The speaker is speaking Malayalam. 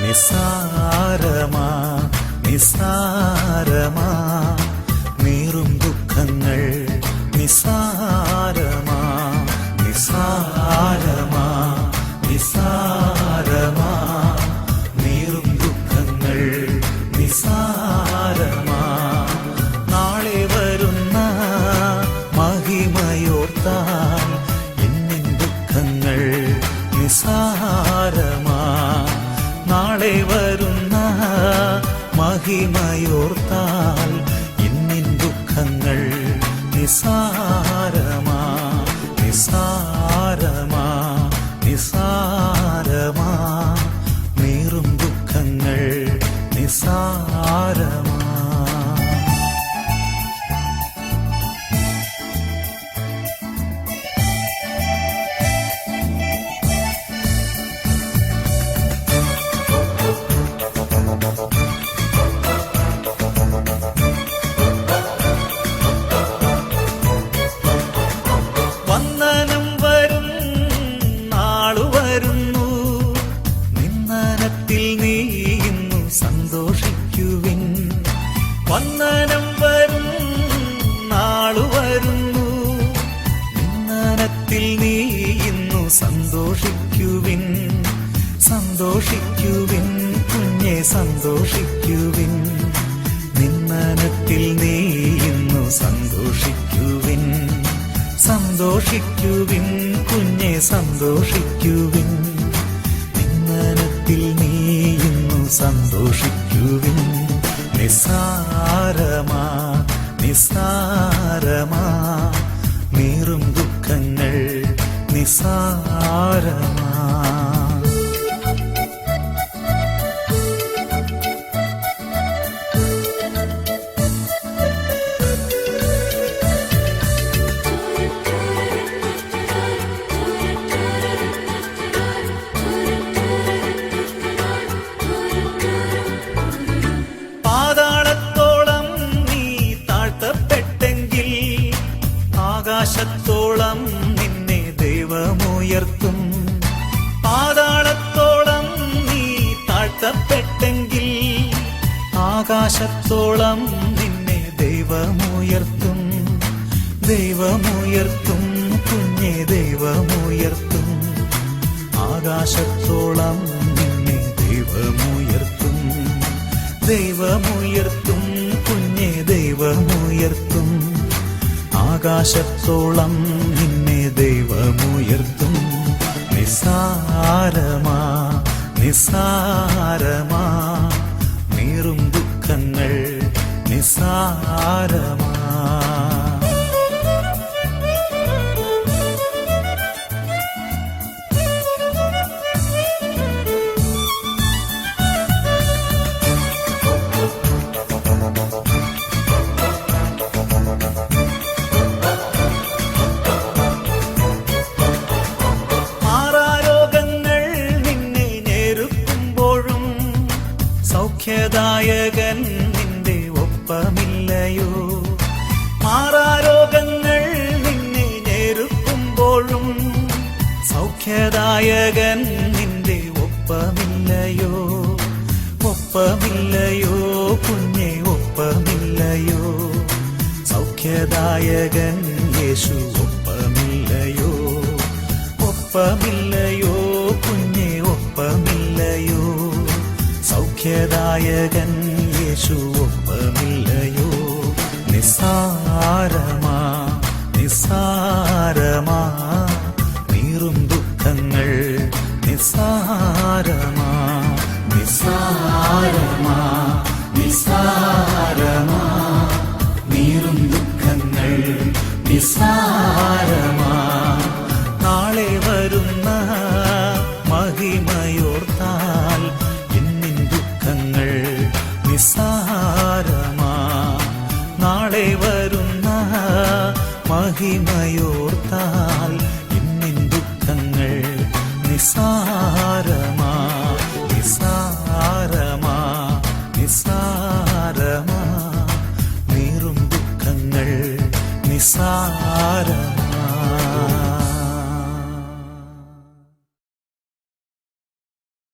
നിസാരമാ നിസാരമാ നീറും ദുഃഖങ്ങൾ നിസാരമാ നിസാരമാ നിസാരമാ നീറും ദുഃഖങ്ങൾ നിസാരമാ നാളെ വരുന്ന മഹിമയോർത്താൽ എന്നിൻ ദുഃഖങ്ങൾ നിസാരമാ നാളെ വരുന്ന മഹിമയോർത്താൽ എന്നിൻ ദുഃഖങ്ങൾ നിസാരമാ നിസാരമാ നിസാരമാ നീറും ദുഃഖങ്ങൾ നിസാരമാ. വന്ദനം വരും നാളു വരുന്നു, നിന്ദനത്തിൽ നീ ഇന്നു സന്തോഷിക്കുവിൻ. വന്ദനം വരും നാളു വരുന്നു, നിന്ദനത്തിൽ നീ ഇന്നു സന്തോഷിക്കുവിൻ. സന്തോഷിക്കുവിൻ കുഞ്ഞെ സന്തോഷിക്കുവിൻ, നിന്ദനത്തിൽ നീ ഇന്നു സന്തോഷിക്കുവിൻ. സന്തോഷിക്കുവിൻ കുഞ്ഞെ സന്തോഷിക്കുവിൻ, നിന്ദനത്തിൽ നീ ഇന്നു സന്തോഷിക്കുവിൻ. നിസാരമാ നിസാരമാ നീറും ദുഃഖങ്ങൾ നിസാരമാ. പാതാളത്തോളം നീ താഴ്ത്തപ്പെട്ടെങ്കിൽ ആകാശത്തോളം നിന്നെ ദൈവമുയർത്തും. പാതാളത്തോളം നീ താഴ്ത്തപ്പെട്ടെങ്കിൽ ആകാശത്തോളം നിന്നെ ദൈവമുയർത്തും. ദൈവമുയർത്തും കുഞ്ഞെ ദൈവമുയർത്തും, ആകാശത്തോളം നിന്നെ ദൈവമുയർത്തും. ദൈവമുയർത്തും കുഞ്ഞെ ദൈവമുയർത്തും, ആകാശത്തോളം നിന്നെ ദൈവമുയർത്തും. നിസാരമാ നിസാരമാ നീറും ദുഃഖങ്ങൾ നിസാരമാ. സൗഖ്യദായകൻ നിന്റെ ഒപ്പമില്ലയോ? മാറാരോഗങ്ങൾ നിന്നെ ഞെരുക്കുമ്പോഴും സൗഖ്യദായകൻ നിന്റെ ഒപ്പമില്ലയോ? ഒപ്പമില്ലയോ കുഞ്ഞെ ഒപ്പമില്ലയോ? സൗഖ്യദായകൻ യേശു ഒപ്പമില്ലയോ? ഒപ്പമില്ലയോ കുഞ്ഞെ ഒപ്പമില്ലയോ? സൗഖ്യദായകൻ യേശു ഒപ്പമില്ലയോ? നിസാരമാ നിസാരമാ നീറും ദുഃഖങ്ങൾ നിസാരമാ. നിസാരമാ നിസാരമാ നീറും ദുഃഖങ്ങൾ നിസാരമാ. നാളെ വരുന്ന മഹിമയോർത്താൽ നിസാരമാ. നാളെ വരുന്ന മഹിമയോർത്താൽ എന്നിൻ ദുഃഖങ്ങൾ നിസാരമാ. നിസാരമാ നിസാരമാ നീറും ദുഃഖങ്ങൾ നിസാരമാ.